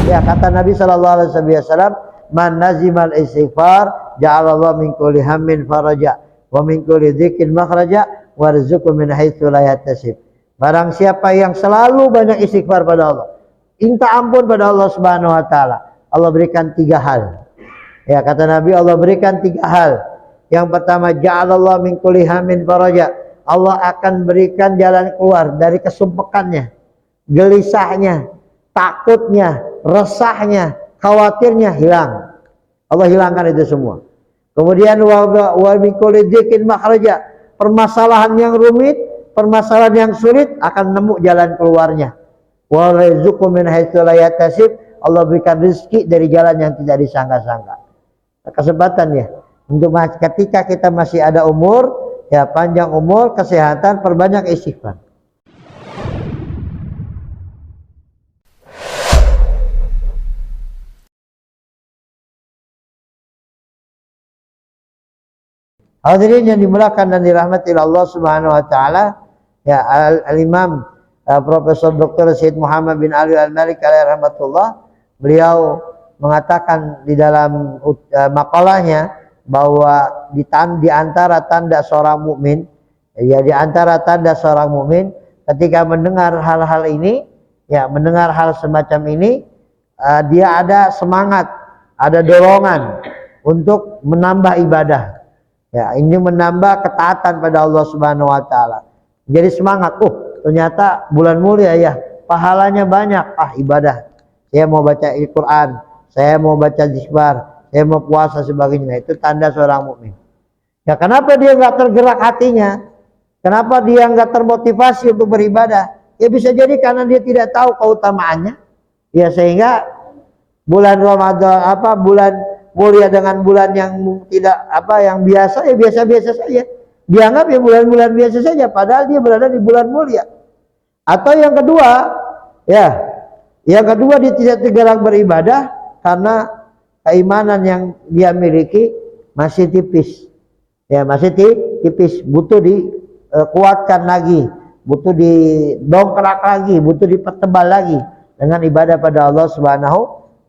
Ya, kata Nabi sallallahu alaihi wasallam, "Man nazimal istighfar ja'alallahu min kulli hammin faraja wa min kulli dhikin makhraja warzuqhu min haitsu la yahtasib." Barang siapa yang selalu banyak istighfar pada Allah, minta ampun pada Allah Subhanahu wa taala, Allah berikan 3 hal. Ya, kata Nabi, Allah berikan 3 hal. Yang pertama, ja'alallahu min kulli hammin faraja. Allah akan berikan jalan keluar dari kesumpekannya, gelisahnya, takutnya, resahnya, khawatirnya hilang. Allah hilangkan itu semua. Kemudian wa min kulli dhikin makhraja. Permasalahan yang rumit, permasalahan yang sulit akan nemu jalan keluarnya. Wa rizqu min haitsu la yahtasib. Allah berikan rezeki dari jalan yang tidak disangka-sangka. Kesempatan ya untuk ketika kita masih ada umur, ya panjang umur, kesehatan, perbanyak istighfar. Hadirin yang dimuliakan dan dirahmati Allah Subhanahu wa taala, ya Al-Imam Profesor Dr. Syed Muhammad bin Ali Al-Malik alaihi rahmatullah, beliau mengatakan di dalam makalahnya bahwa di antara tanda seorang mukmin, ya di antara tanda seorang mukmin ketika mendengar hal-hal ini, ya mendengar hal semacam ini, dia ada semangat, ada dorongan untuk menambah ibadah. Ya, ini menambah ketaatan pada Allah Subhanahu wa taala. Jadi semangat, ternyata bulan mulia ya, pahalanya banyak, ibadah. Saya mau baca Al-Qur'an, saya mau baca istighfar, saya mau puasa sebagainya. Itu tanda seorang mukmin. Ya, kenapa dia nggak tergerak hatinya? Kenapa dia nggak termotivasi untuk beribadah? Ya bisa jadi karena dia tidak tahu keutamaannya. Ya sehingga bulan Ramadan bulan mulia dengan bulan yang tidak yang biasa, ya biasa-biasa saja. Dianggap ya bulan-bulan biasa saja, padahal dia berada di bulan mulia. Atau yang kedua, yang kedua dia tidak tergerak beribadah karena keimanan yang dia miliki masih tipis. Ya, masih tipis, butuh dikuatkan lagi, butuh didongkrak lagi, butuh dipertebal lagi dengan ibadah pada Allah Subhanahu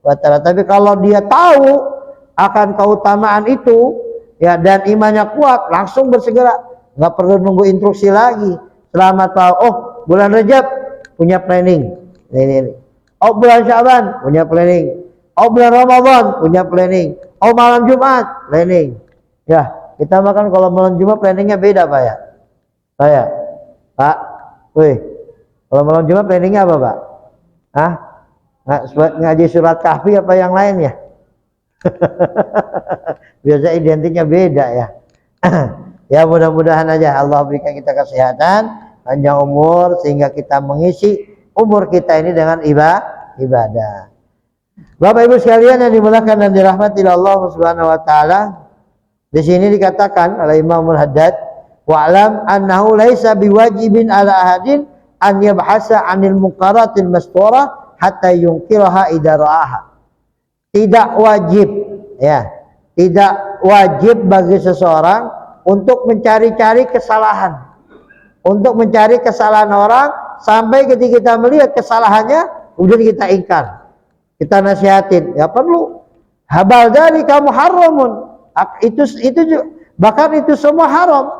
wa taala. Tapi kalau dia tahu akan keutamaan itu, ya dan imannya kuat, langsung bersegera, nggak perlu nunggu instruksi lagi. Selama tahu, bulan Rajab punya planning, ini. Bulan Syaban punya planning, bulan Ramadan punya planning, malam Jumat planning. Ya, kita makan kalau malam Jumat planningnya beda Pak ya. Pak, kalau malam Jumat planningnya apa Pak? Ngaji surat Kahfi apa yang lain ya? Biasa identiknya beda ya. Ya mudah-mudahan aja Allah berikan kita kesehatan, panjang umur, sehingga kita mengisi umur kita ini dengan ibadah. Bapak Ibu sekalian yang dimuliakan dan dirahmati Allah Subhanahu wa taala, di sini dikatakan oleh Imam Al-Haddad, wa'lam annahu laisa biwajibin ala ahadin an yabhasa 'anil munkaratil masturah hatta yunkiraha idza ra'aha. Tidak wajib, ya, tidak wajib bagi seseorang untuk mencari-cari kesalahan, untuk mencari kesalahan orang sampai ketika kita melihat kesalahannya kemudian kita ingkar, kita nasihatin. Ya perlu. Habal dari kamu haramun, itu bahkan itu semua haram.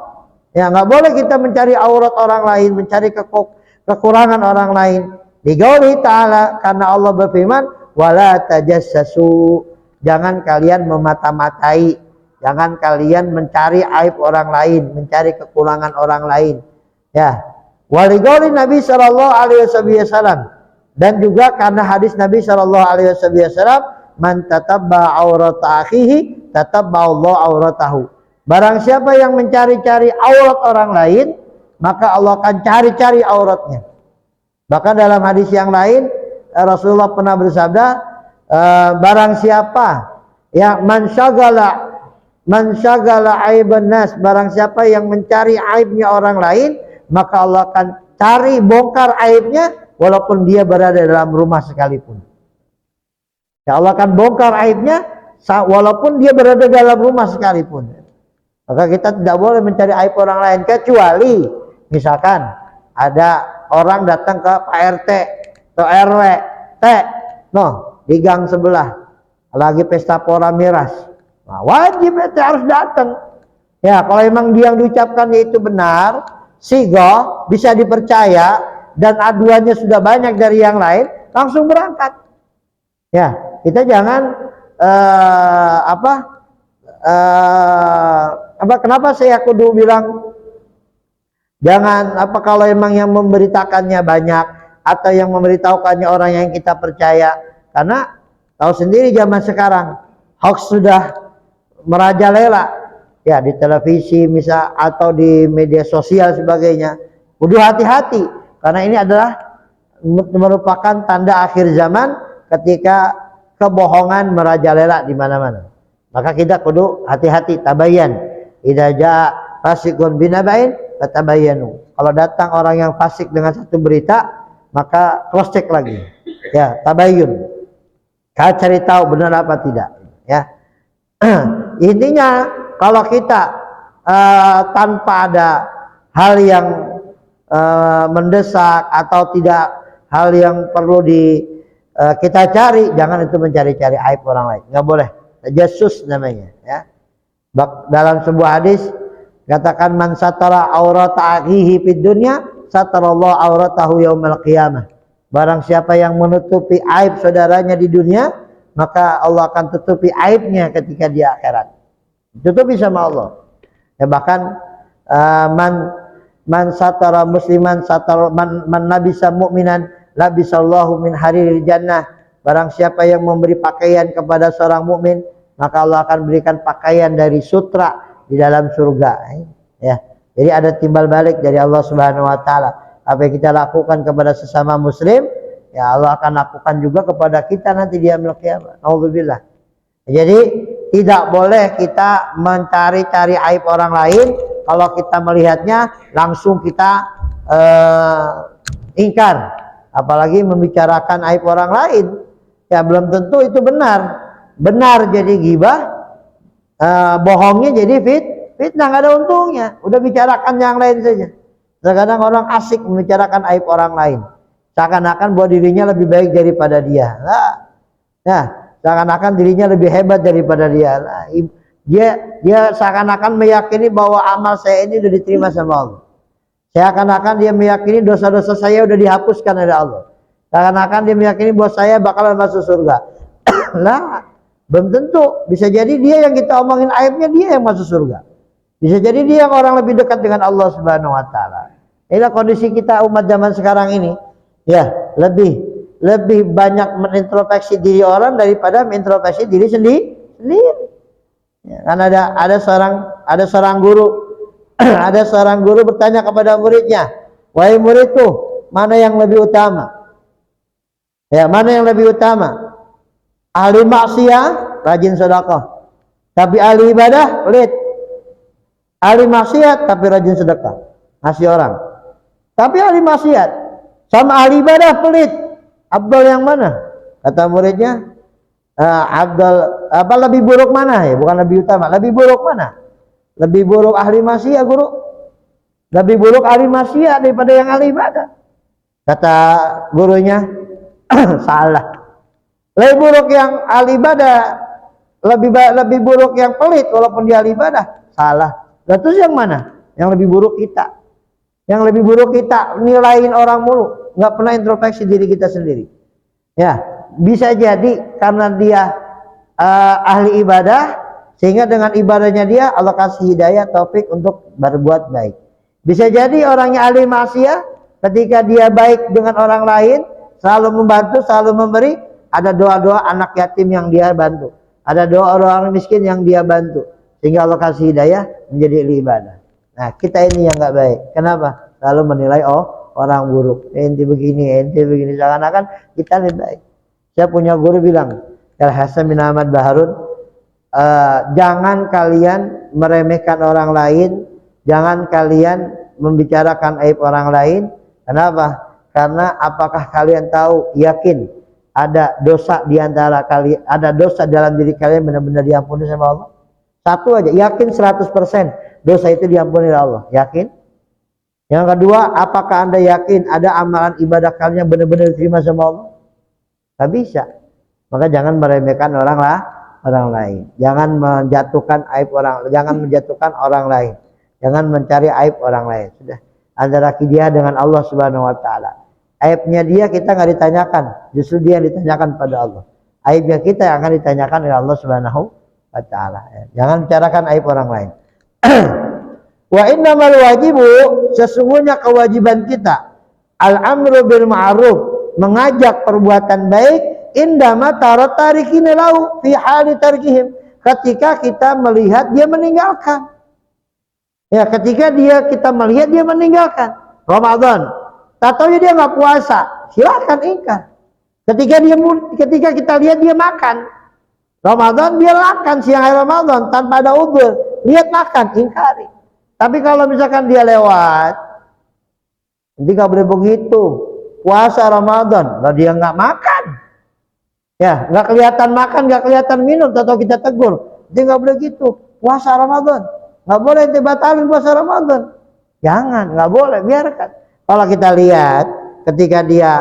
Ya nggak boleh kita mencari aurat orang lain, mencari kekurangan orang lain. Diqauli ta'ala, karena Allah berfirman, wala tajassasu, jangan kalian memata-matai, jangan kalian mencari aib orang lain, mencari kekurangan orang lain. Ya, waliqauli Nabi sallallahu alaihi wasallam, dan juga karena hadis Nabi sallallahu alaihi wasallam, man tatabba aurata akhihi tatabba Allah auratahu. Barang siapa yang mencari-cari aurat orang lain, maka Allah akan cari-cari auratnya. Bahkan dalam hadis yang lain Rasulullah pernah bersabda, barang siapa yang man syagala aiban nas, barang siapa yang mencari aibnya orang lain, maka Allah akan cari bongkar aibnya walaupun dia berada dalam rumah sekalipun. Ya Allah akan bongkar aibnya walaupun dia berada dalam rumah sekalipun. Maka kita tidak boleh mencari aib orang lain, kecuali misalkan ada orang datang ke Pak RT atau RW, di gang sebelah lagi pesta pora miras, nah, wajib itu harus datang. Ya, kalau emang dia yang diucapkannya itu benar, sigo bisa dipercaya dan aduannya sudah banyak dari yang lain, langsung berangkat. Ya, kita jangan kenapa saya kudu bilang jangan kalau emang yang memberitakannya banyak atau yang memberitahukannya orang yang kita percaya, karena tahu sendiri zaman sekarang hoax sudah merajalela ya di televisi misal atau di media sosial sebagainya. Kudu hati-hati karena ini adalah merupakan tanda akhir zaman ketika kebohongan merajalela di mana-mana. Maka kita kudu hati-hati, tabayyan. Idza jaa fasiqun binaba'in fatabayyanu. Kalau datang orang yang fasik dengan satu berita, maka cross check lagi. Ya, tabayyun. Kalian cari tahu benar apa tidak, ya. Intinya kalau kita tanpa ada hal yang mendesak atau tidak hal yang perlu kita cari, jangan itu mencari-cari aib orang lain, nggak boleh. Jasus namanya, ya. Dalam sebuah hadis katakan man satara aurata akhihi fid dunya satarallahu auratahu yaumil qiyamah. Barang siapa yang menutupi aib saudaranya di dunia, maka Allah akan tutupi aibnya ketika di akhirat. Tutupi sama Allah. Ya, bahkan man satara musliman satara man labisa mu'minan labisallahu min hariril jannah. Barang siapa yang memberi pakaian kepada seorang mukmin, maka Allah akan berikan pakaian dari sutra di dalam surga. Ya. Jadi ada timbal balik dari Allah Subhanahu wa taala. Apa yang kita lakukan kepada sesama muslim, ya Allah akan lakukan juga kepada kita nanti di yaumil qiyamah. Alhamdulillah. Jadi tidak boleh kita mencari-cari aib orang lain. Kalau kita melihatnya langsung kita ingkar, apalagi membicarakan aib orang lain. Ya belum tentu itu benar jadi ghibah, bohongnya jadi fitnah, nggak ada untungnya. Udah bicarakan yang lain saja. Terkadang orang asik membicarakan aib orang lain, seakan-akan bahwa dirinya lebih baik daripada dia. Nah, seakan-akan dirinya lebih hebat daripada dia. Nah, dia seakan-akan meyakini bahwa amal saya ini sudah diterima sama Allah. Seakan-akan dia meyakini dosa-dosa saya sudah dihapuskan oleh Allah. Seakan-akan dia meyakini bahwa saya bakalan masuk surga. Lah, belum tentu. Bisa jadi dia yang kita omongin aibnya, dia yang masuk surga. Bisa jadi dia yang orang lebih dekat dengan Allah Subhanahu wa taala. Inilah kondisi kita umat zaman sekarang ini. Ya, lebih banyak menintrospeksi diri orang daripada menintrospeksi diri sendiri. Ya, kan ada seorang guru ada seorang guru bertanya kepada muridnya, "Wahai muridku, mana yang lebih utama?" Ya, mana yang lebih utama? Ahli maksiat rajin sedekah, tapi ahli ibadah pelit. Ahli maksiat tapi rajin sedekah, ngasih orang. Tapi ahli maksiat sama ahli ibadah pelit. Abdul yang mana? Kata muridnya, Abdul lebih buruk mana ya? Bukan lebih utama, lebih buruk mana? Lebih buruk ahli maksiat, guru. Lebih buruk ahli maksiat daripada yang ahli ibadah. Kata gurunya, salah. Lebih buruk yang ahli ibadah, lebih buruk yang pelit walaupun dia ahli ibadah. Salah. Nah, terus yang mana? Yang lebih buruk kita. Yang lebih buruk kita nilaiin orang mulu, nggak pernah introspeksi diri kita sendiri. Ya, bisa jadi karena dia ahli ibadah, sehingga dengan ibadahnya dia Allah kasih hidayah taufik untuk berbuat baik. Bisa jadi orangnya ahli maksiat, ketika dia baik dengan orang lain, selalu membantu, selalu memberi, ada doa-doa anak yatim yang dia bantu, ada doa orang miskin yang dia bantu, sehingga Allah kasih hidayah menjadi ahli ibadah. Nah, kita ini yang nggak baik. Kenapa? Lalu menilai orang buruk. Ente begini, seakan-akan kita lebih baik. Saya punya guru bilang, Al Hasan bin Ahmad Baharun, jangan kalian meremehkan orang lain, jangan kalian membicarakan aib orang lain. Kenapa? Karena apakah kalian tahu, yakin ada dosa di antara kalian, ada dosa dalam diri kalian benar-benar diampuni sama Allah? Satu aja, yakin 100% dosa itu diampuni oleh Allah, yakin? Yang kedua, apakah Anda yakin ada amalan ibadah kalian yang benar-benar diterima sama Allah? Gak bisa. Maka jangan meremehkan orang lain. Jangan menjatuhkan aib jangan menjatuhkan orang lain. Jangan mencari aib orang lain. Sudah. Antara dia dengan Allah Subhanahu wa taala. Aibnya dia kita nggak ditanyakan, justru dia yang ditanyakan pada Allah. Aibnya kita yang akan ditanyakan oleh Allah Subhanahu wa taala. Jangan bicarakan aib orang lain. Wa innamal wajibu, sesungguhnya kewajiban kita al-amru bil ma'ruf, mengajak perbuatan baik, indama taratarikin lau fi hali tarkihim, ketika kita melihat dia meninggalkan. Ya, ketika kita melihat dia meninggalkan Ramadan, tataunya dia nggak puasa, silakan ingkar. Ketika kita lihat dia makan Ramadan, dia makan siang hari Ramadan tanpa ada udzur, lihat makan, ingkari. Tapi kalau misalkan dia lewat, nanti nggak boleh begitu. Puasa Ramadan, lah dia nggak makan, ya nggak kelihatan makan, nggak kelihatan minum, atau kita tegur, dia nggak boleh gitu. Puasa Ramadan, nggak boleh dibatalin puasa Ramadan. Jangan, nggak boleh, biarkan. Kalau kita lihat ketika dia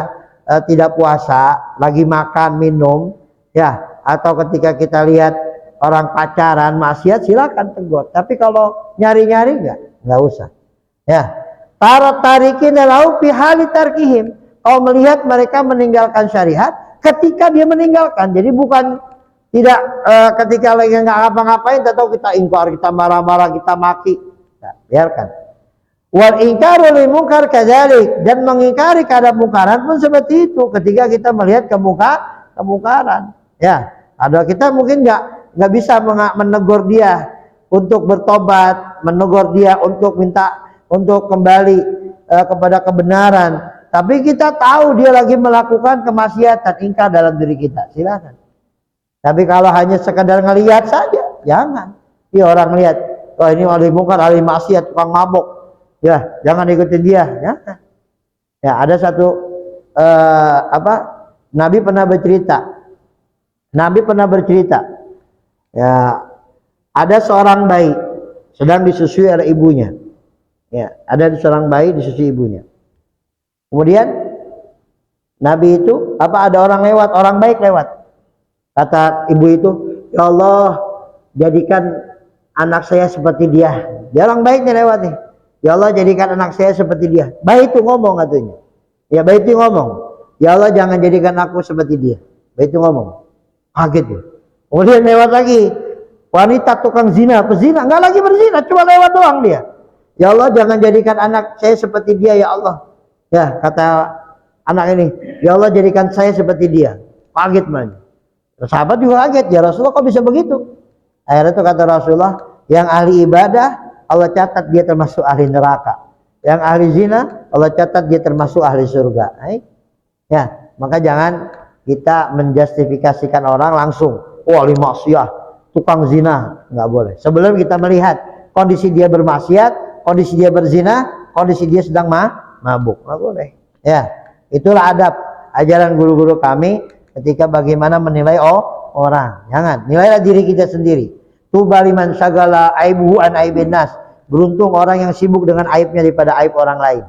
tidak puasa, lagi makan, minum, ya, atau ketika kita lihat orang pacaran, maksiat, silakan tegur. Tapi kalau nyari-nyari nggak usah. Ya, tarikin lau fi hali tarkihim. Kalau melihat mereka meninggalkan syariat ketika dia meninggalkan. Jadi bukan tidak ketika lagi nggak ngapa-ngapain, atau kita ingkar, kita marah-marah, kita maki. Nah, biarkan. Wal ingkaru lil munkar kadzalik, dan mengingkari keadaan mungkaran pun seperti itu. Ketika kita melihat kemungkaran, ya, ada kita mungkin nggak bisa menegur dia untuk bertobat, menegur dia untuk kembali kepada kebenaran. Tapi kita tahu dia lagi melakukan kemaksiatan, ingkar dalam diri kita, silakan. Tapi kalau hanya sekadar ngelihat saja, jangan. Dia orang lihat, oh ini ahli mungkar, ahli maksiat, tukang mabuk, ya jangan ikutin dia. Jangan. Ya, ada satu Nabi pernah bercerita. Ya, ada seorang bayi sedang disusui oleh ibunya. Ya, ada seorang bayi disusui ibunya. Kemudian Nabi itu ada orang baik lewat. Kata ibu itu, ya Allah, jadikan anak saya seperti dia. Dia orang baiknya lewat nih. Ya Allah, jadikan anak saya seperti dia. Bayi itu ngomong katanya. Ya, bayi itu ngomong, ya Allah, jangan jadikan aku seperti dia. Bayi itu ngomong. Kaget ya. Kemudian lewat lagi wanita tukang zina, pezina, nggak lagi berzina, cuma lewat doang dia. Ya Allah, jangan jadikan anak saya seperti dia, ya Allah. Ya, kata anak ini, ya Allah, jadikan saya seperti dia. Kaget man. Sahabat juga kaget, ya Rasulullah kok bisa begitu? Akhirnya itu kata Rasulullah, yang ahli ibadah Allah catat dia termasuk ahli neraka. Yang ahli zina Allah catat dia termasuk ahli surga. Ya, maka jangan kita menjustifikasikan orang langsung, ahli maksiat, tukang zina, nggak boleh. Sebelum kita melihat kondisi dia bermaksiat, kondisi dia berzina, kondisi dia sedang mabuk, nggak boleh. Ya, itulah adab ajaran guru-guru kami ketika bagaimana menilai orang. Jangan, nilailah diri kita sendiri. Tuba liman syagala aibuhu an aibin nas. Beruntung orang yang sibuk dengan aibnya daripada aib orang lain.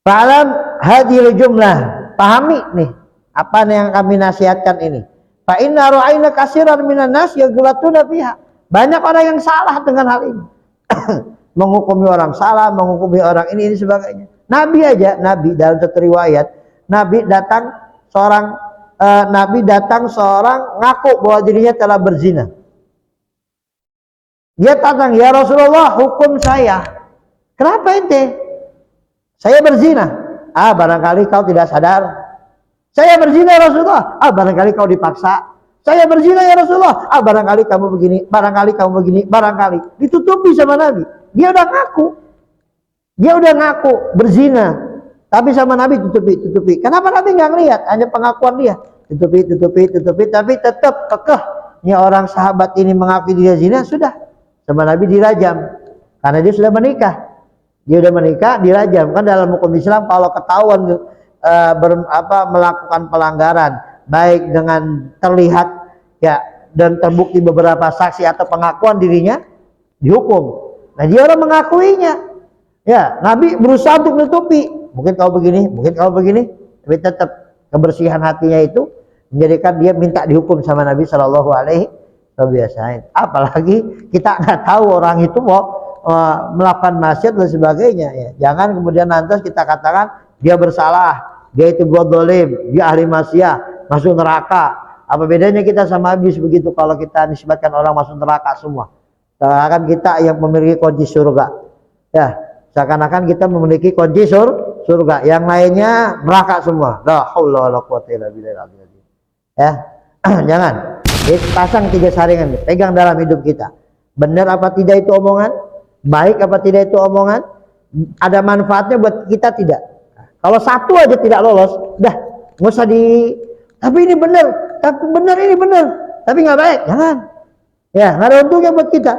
Fa'alam hadhil jumlah. Pahami nih apa yang kami nasihatkan ini. Fa inna ra'ayna katsiran minan nas yaghlatuna fiha. Banyak orang yang salah dengan hal ini. Menghukumi orang salah, menghukumi orang ini sebagainya. Nabi dalam satu riwayat, Nabi datang seorang ngaku bahwa dirinya telah berzina. Dia datang, ya Rasulullah, hukum saya. Kenapa ente? Saya berzina. Barangkali kau tidak sadar. Saya berzina ya Rasulullah. Barangkali kau dipaksa. Saya berzina ya Rasulullah. Barangkali kamu begini, barangkali. Ditutupi sama Nabi. Dia udah ngaku berzina. Tapi sama Nabi tutupi. Kenapa Nabi nggak ngelihat? Hanya pengakuan dia. Tutupi. Tapi tetap kekeh. Ini orang sahabat ini mengaku dia zina, sudah. Sama Nabi dirajam. Karena dia sudah menikah. Dia udah menikah, dirajam. Kan dalam hukum Islam kalau ketahuan melakukan pelanggaran, baik dengan terlihat ya dan terbukti beberapa saksi atau pengakuan dirinya, dihukum. Nah, dia orang mengakuinya. Ya, Nabi berusaha untuk menutupi. Mungkin kau begini, tapi tetap kebersihan hatinya itu menjadikan dia minta dihukum sama Nabi Shallallahu Alaihi Wasallam. Apalagi kita nggak tahu orang itu mau melakukan maksiat dan sebagainya ya. Jangan kemudian lantas kita katakan dia bersalah, dia itu buat dolim, dia ahli maksiat, masuk neraka. Apa bedanya kita sama habis begitu kalau kita nisbatkan orang masuk neraka semua? Seakan kita yang memiliki kunci surga. Ya, seakan-akan kita memiliki kunci surga, yang lainnya neraka semua. La haula wala quwwata illa billah. Ya, jangan. Pasang 3 saringan, pegang dalam hidup kita. Benar apa tidak itu omongan? Baik apa tidak itu omongan? Ada manfaatnya buat kita tidak? Kalau satu aja tidak lolos, dah nggak usah tapi ini benar, tapi benar ini benar, tapi nggak baik, jangan. Ya, nggak ada untungnya buat kita.